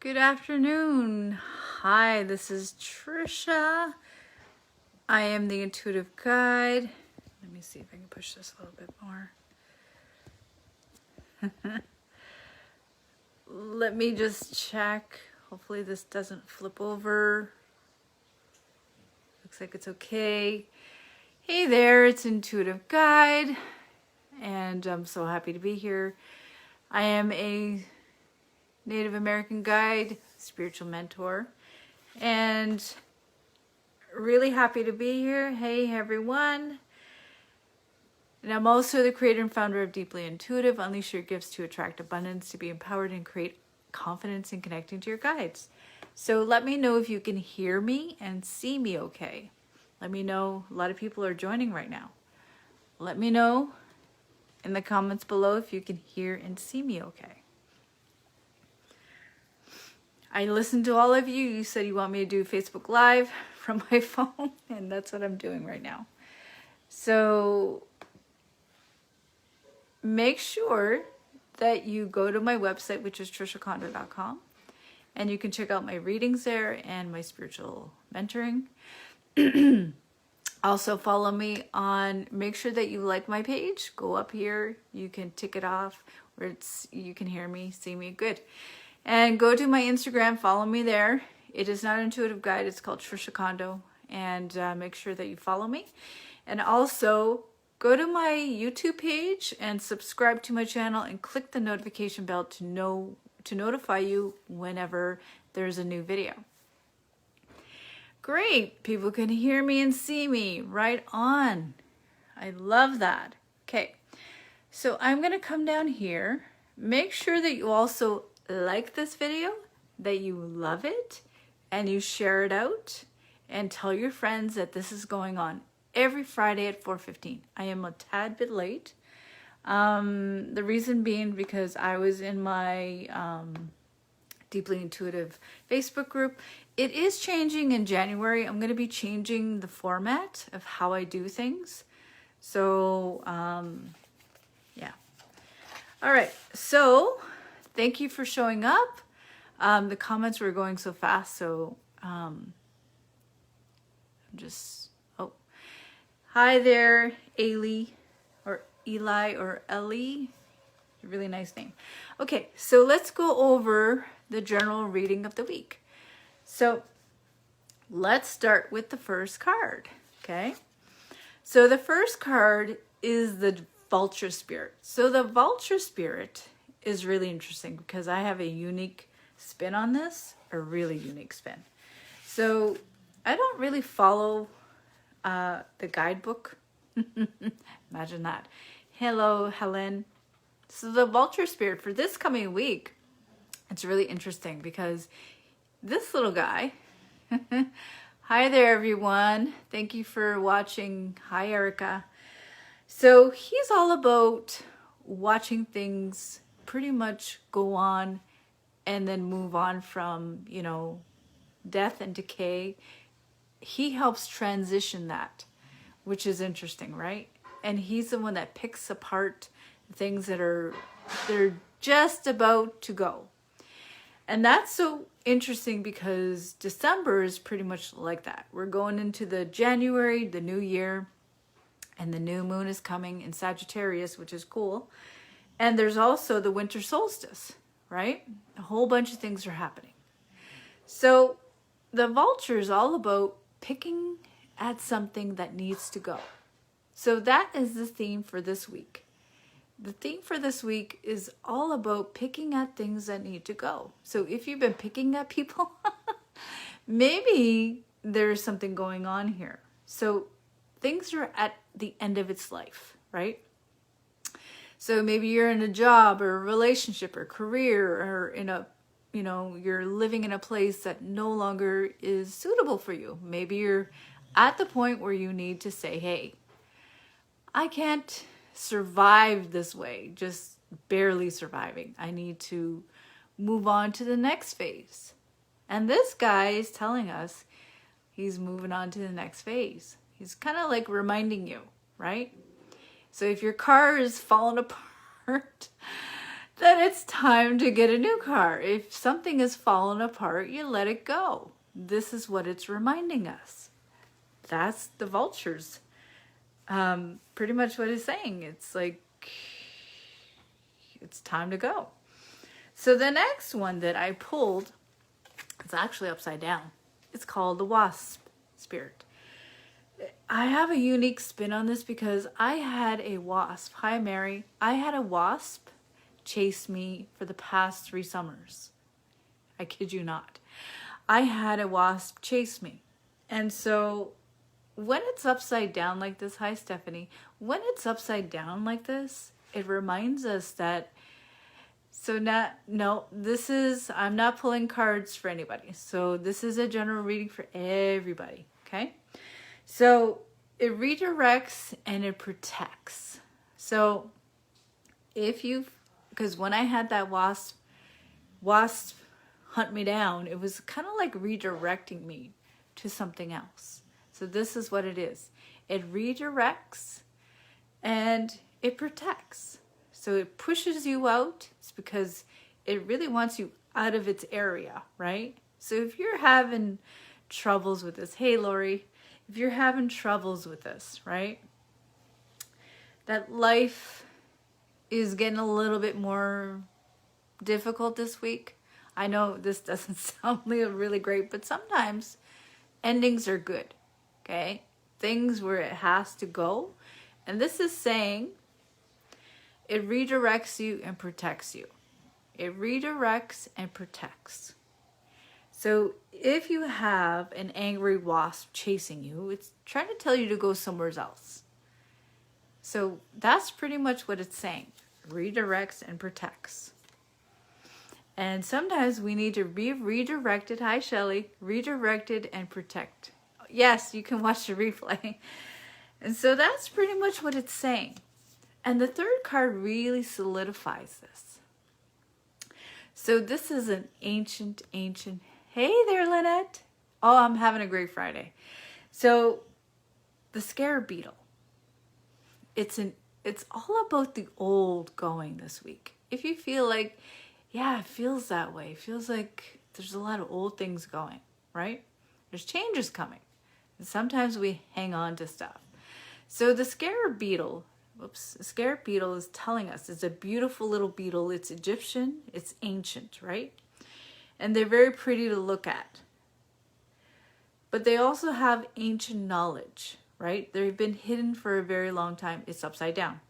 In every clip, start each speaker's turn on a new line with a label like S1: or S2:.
S1: Good afternoon. Hi, this is Trisha. I am the intuitive guide. Let me see if I can push this a little bit more. Let me just check. Hopefully this doesn't flip over. Looks like it's okay. Hey there, it's Intuitive Guide, and I'm so happy to be here. I am a Native American guide, spiritual mentor, and really happy to be here. Hey everyone. And I'm also the creator and founder of Deeply Intuitive. Unleash your gifts to attract abundance, to be empowered and create confidence in connecting to your guides. So let me know if you can hear me and see me okay. Let me know. A lot of people are joining right now. Let me know in the comments below if you can hear and see me okay. I listened to all of you. You said you want me to do Facebook Live from my phone, and that's what I'm doing right now. So make sure that you go to my website, which is trishacondo.com, and you can check out my readings there and my spiritual mentoring. Also follow me on, make sure that you like my page. Go up here, you can tick it off where you can hear me, see me, good. And go to my Instagram, follow me there. It is not Intuitive Guide, it's called trishacondo. And make sure that you follow me. And also go to my YouTube page and subscribe to my channel and click the notification bell to notify you whenever there's a new video. Great, people can hear me and see me, right on. I love that. Okay, so I'm gonna come down here. Make sure that you also like this video, that you love it, and you share it out, and tell your friends that this is going on every Friday at 4:15. I am a tad bit late. The reason being because I was in my Deeply Intuitive Facebook group. It is changing in January. I'm going to be changing the format of how I do things. So, yeah. All right. So, thank you for showing up. The comments were going so fast, so I'm just, oh. Hi there, Ailey, or Eli, or Ellie. Really nice name. Okay, so let's go over the general reading of the week. So let's start with the first card, okay? So the first card is the Vulture Spirit. So the Vulture Spirit is really interesting because I have a unique spin on this, a really unique spin. So I don't really follow the guidebook. Imagine that. Hello, Helen. So the Vulture Spirit for this coming week, it's really interesting because this little guy, hi there everyone, thank you for watching. Hi Erica. So he's all about watching things pretty much go on and then move on from, you know, death and decay. He helps transition that, which is interesting, right? And he's the one that picks apart things that they're just about to go. And that's so interesting because December is pretty much like that. We're going into the January, the new year, and the new moon is coming in Sagittarius, which is cool. And there's also the winter solstice, right? A whole bunch of things are happening. So the Vulture is all about picking at something that needs to go. So that is the theme for this week. The theme for this week is all about picking at things that need to go. So if you've been picking at people, maybe there's something going on here. So things are at the end of its life, right? So maybe you're in a job or a relationship or career or in a, you know, you're living in a place that no longer is suitable for you. Maybe you're at the point where you need to say, hey, I can't survive this way, just barely surviving. I need to move on to the next phase. And this guy is telling us he's moving on to the next phase. He's kind of like reminding you, right? So if your car is falling apart that it's time to get a new car. If something has fallen apart, you let it go. This is what it's reminding us. That's the vultures. Pretty much what it's saying. It's like, it's time to go. So the next one that I pulled, it's actually upside down. It's called the Wasp Spirit. I have a unique spin on this because I had a wasp. Hi, Mary. I had a wasp chase me for the past 3 summers. I kid you not. I had a wasp chase me. And so when it's upside down like this, hi, Stephanie. When it's upside down like this, it reminds us that, I'm not pulling cards for anybody. So this is a general reading for everybody, okay? So it redirects and it protects. So because when I had that wasp hunt me down, it was kind of like redirecting me to something else. So this is what it is. It redirects and it protects. So it pushes you out. It's because it really wants you out of its area, right? So if you're having troubles with this, hey, Lori, if you're having troubles with this, right? That life is getting a little bit more difficult this week. I know this doesn't sound really great, but sometimes endings are good, okay? Things where it has to go. And this is saying it redirects you and protects you. It redirects and protects. So if you have an angry wasp chasing you, it's trying to tell you to go somewhere else. So that's pretty much what it's saying. Redirects and protects. And sometimes we need to be redirected. Hi, Shelly. Redirected and protect. Yes, you can watch the replay. And so that's pretty much what it's saying. And the third card really solidifies this. So this is an ancient. Hey there, Lynette. Oh, I'm having a great Friday. So the Scarab Beetle. It's all about the old going this week. If you feel like, yeah, it feels that way. It feels like there's a lot of old things going, right? There's changes coming. And sometimes we hang on to stuff. So the Scarab Beetle, the Scarab Beetle is telling us it's a beautiful little beetle. It's Egyptian. It's ancient, right? And they're very pretty to look at. But they also have ancient knowledge, right? They've been hidden for a very long time. It's upside down.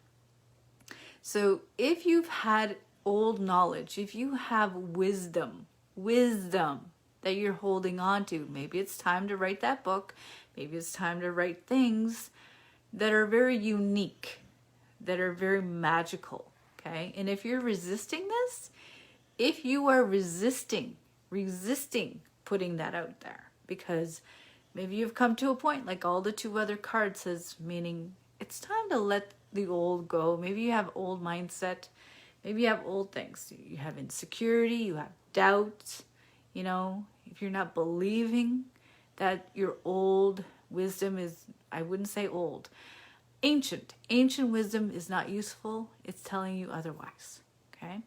S1: So if you've had old knowledge, if you have wisdom that you're holding on to, maybe it's time to write that book. Maybe it's time to write things that are very unique, that are very magical, okay? And if you're resisting this, if you are resisting putting that out there, because maybe you've come to a point, like all the 2 other cards says, meaning it's time to let the old go. Maybe you have old mindset. Maybe you have old things. You have insecurity, you have doubts, if you're not believing that your old wisdom is, I wouldn't say old, ancient wisdom is not useful. It's telling you otherwise, okay?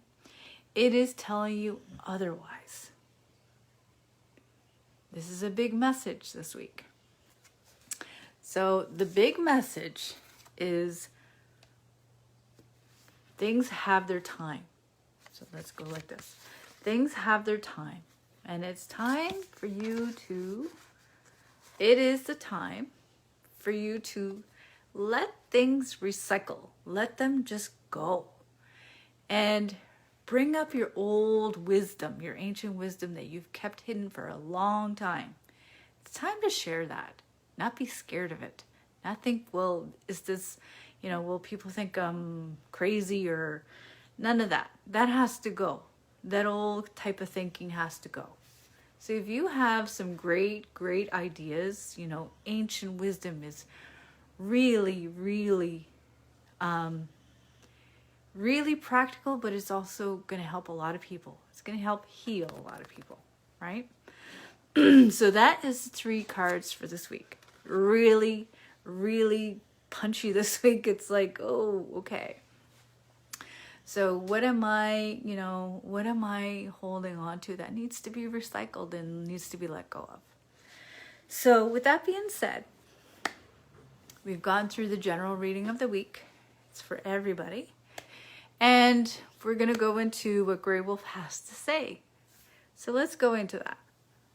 S1: It is telling you otherwise. This is a big message this week. So the big message is things have their time. So let's go like this. Things have their time. And it's time for you to, it is the time for you to let things recycle. Let them just go. And bring up your old wisdom, your ancient wisdom that you've kept hidden for a long time. It's time to share that. Not be scared of it. Not think, well, is this, will people think I'm crazy or none of that. That has to go. That old type of thinking has to go. So if you have some great ideas, ancient wisdom is really, really practical, but it's also going to help a lot of people. It's going to help heal a lot of people, right? So that is the 3 cards for this week. Really, really punchy this week. It's like, oh, okay. So what am I, what am I holding on to that needs to be recycled and needs to be let go of? So with that being said, we've gone through the general reading of the week. It's for everybody. And we're going to go into what Grey Wolf has to say. So let's go into that,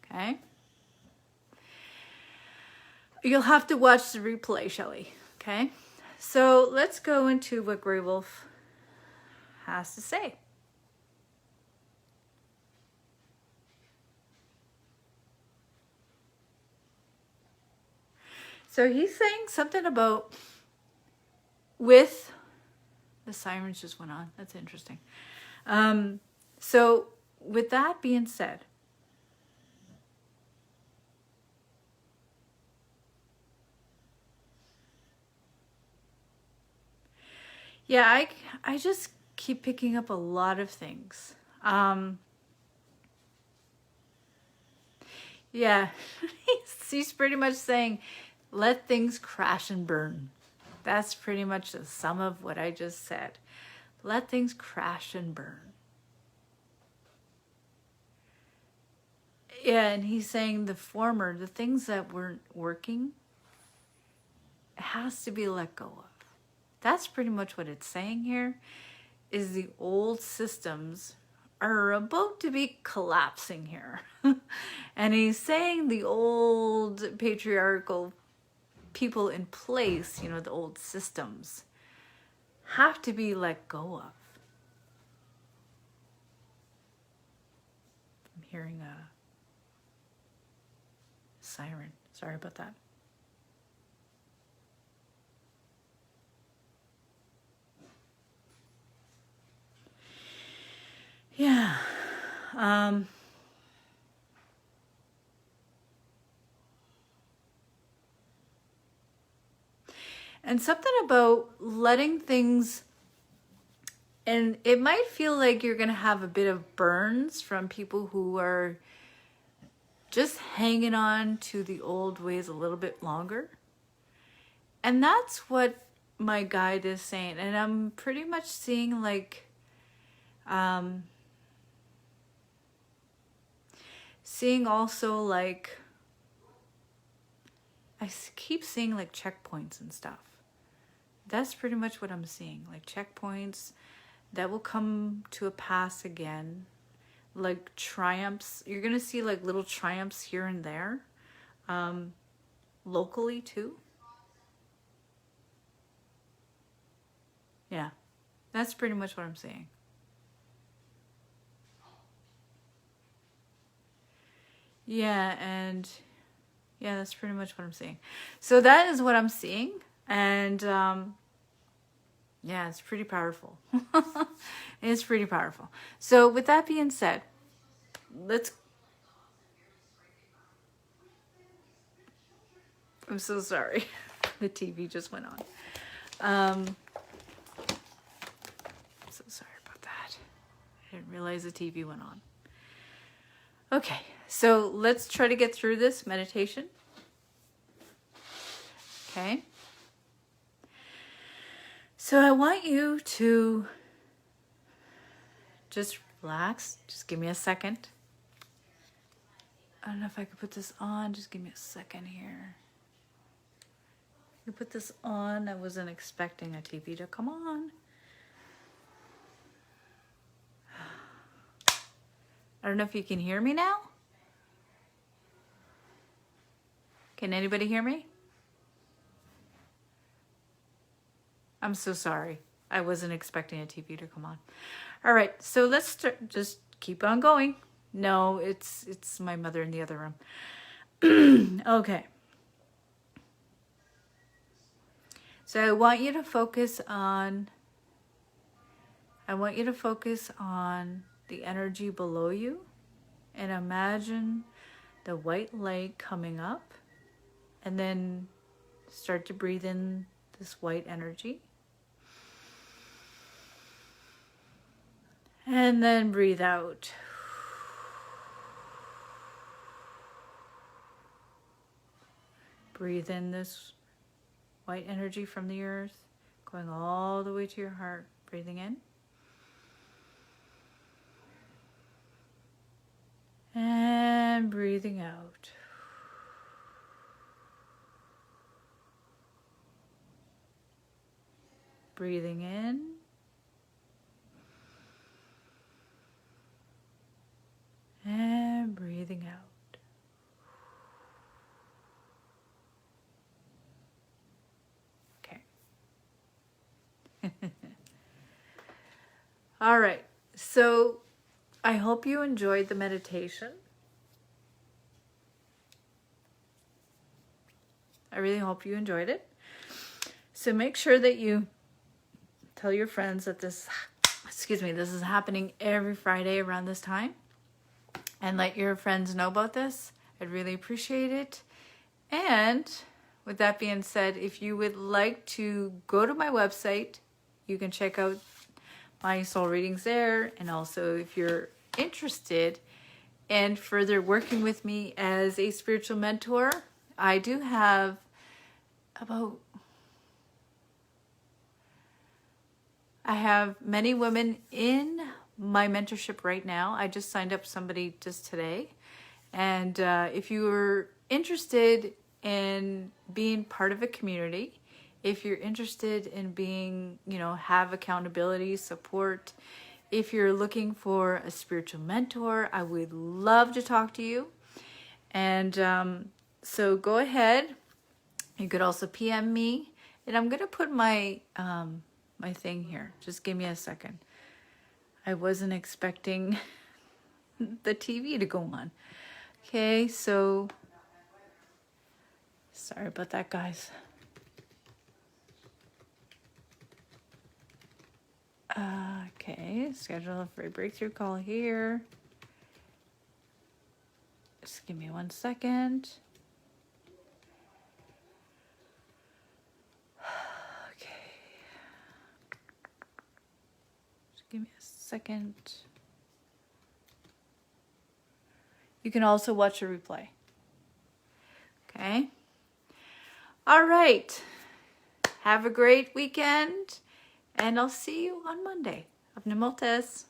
S1: okay? You'll have to watch the replay, Shelley, okay? So let's go into what Grey Wolf has to say. So he's saying something about with the sirens just went on. That's interesting. So with that being said, yeah, I just keep picking up a lot of things. Yeah, he's pretty much saying, let things crash and burn. That's pretty much the sum of what I just said. Let things crash and burn. Yeah, and he's saying the former, the things that weren't working, it has to be let go of. That's pretty much what it's saying here, is the old systems are about to be collapsing here. And he's saying the old patriarchal people in place, the old systems, have to be let go of. I'm hearing a siren. Sorry about that. Yeah. And something about letting things, and it might feel like you're going to have a bit of burns from people who are just hanging on to the old ways a little bit longer. And that's what my guide is saying. And I'm pretty much seeing like, seeing also like, I keep seeing like checkpoints and stuff. That's pretty much what I'm seeing. Like checkpoints that will come to a pass again. Like triumphs. You're going to see like little triumphs here and there. Locally too. Yeah. That's pretty much what I'm seeing. Yeah, and yeah, that's pretty much what I'm seeing. So that is what I'm seeing. And yeah, it's pretty powerful. It's pretty powerful. So with that being said, I'm so sorry. The TV just went on. I'm so sorry about that. I didn't realize the TV went on. Okay, so let's try to get through this meditation. Okay. So I want you to just relax. Just give me a second. I don't know if I could put this on. Just give me a second here. You put this on. I wasn't expecting a TV to come on. I don't know if you can hear me now. Can anybody hear me? I'm so sorry. I wasn't expecting a TV to come on. All right, so let's start. Just keep on going. No, it's my mother in the other room. Okay. So I want you to focus on the energy below you and imagine the white light coming up and then start to breathe in this white energy. And then breathe out. Breathe in this white energy from the earth, going all the way to your heart. Breathing in. breathing out. Breathing in. And breathing out. Okay. All right. So I hope you enjoyed the meditation. I really hope you enjoyed it. So make sure that you tell your friends that this is happening every Friday around this time. And let your friends know about this. I'd really appreciate it. And with that being said, if you would like to go to my website, you can check out my soul readings there. And also if you're interested in further working with me as a spiritual mentor, I do have I have many women in my mentorship right now. I just signed up somebody just today. And if you are interested in being part of a community, if you're interested in being, have accountability, support, if you're looking for a spiritual mentor, I would love to talk to you. And so go ahead. You could also PM me. And I'm going to put my my thing here. Just give me a second. I wasn't expecting the TV to go on. Okay, so sorry about that, guys. Okay, schedule a free breakthrough call here. Just give me 1 second. Okay. Just give me a second. You can also watch a replay. Okay. All right. Have a great weekend, and I'll see you on Monday. Avnemotes.